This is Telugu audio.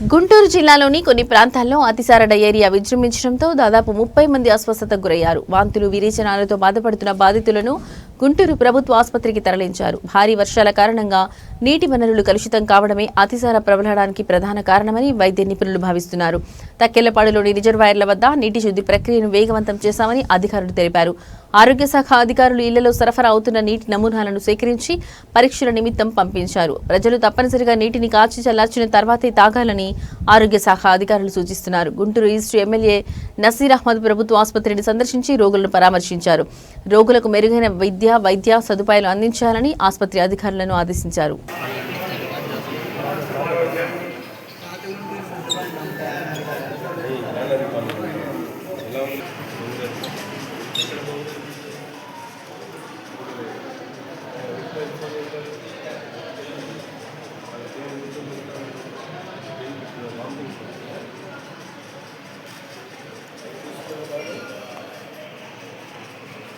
గుంటూరు జిల్లాలోని కొన్ని ప్రాంతాల్లో అతిసార డయేరియా విజృంభించడంతో దాదాపు 30 మంది అస్వస్థతకు గురయ్యారు. వాంతులు, విరేచనాలతో బాధపడుతున్న బాధితులను గుంటూరు ప్రభుత్వ ఆసుపత్రికి తరలించారు. భారీ వర్షాల కారణంగా నీటి వనరులు కలుషితం కావడమే అతిసార ప్రబలడానికి ప్రధాన కారణమని వైద్య నిపుణులు భావిస్తున్నారు. తక్కెళ్లపాడులోని రిజర్వాయర్ల వద్ద నీటి శుద్ధి ప్రక్రియను వేగవంతం చేశామని అధికారులు తెలిపారు. ఆరోగ్య శాఖ అధికారులు ఇళ్లలో సరఫరా అవుతున్న నీటి నమూనాలను సేకరించి పరీక్షల నిమిత్తం పంపించారు. ప్రజలు తప్పనిసరిగా నీటిని కాచి చల్లార్చిన తర్వాతే తాగాలని ఆరోగ్య శాఖ అధికారులు సూచిస్తున్నారు. గుంటూరు ఈస్ట్ ఎమ్మెల్యే నసీర్ అహ్మద్ ప్రభుత్వ ఆసుపత్రిని సందర్శించి రోగులను పరామర్శించారు. రోగులకు మెరుగైన వైద్య సదుపాయాలు అందించాలని ఆసుపత్రి అధికారులను ఆదేశించారు.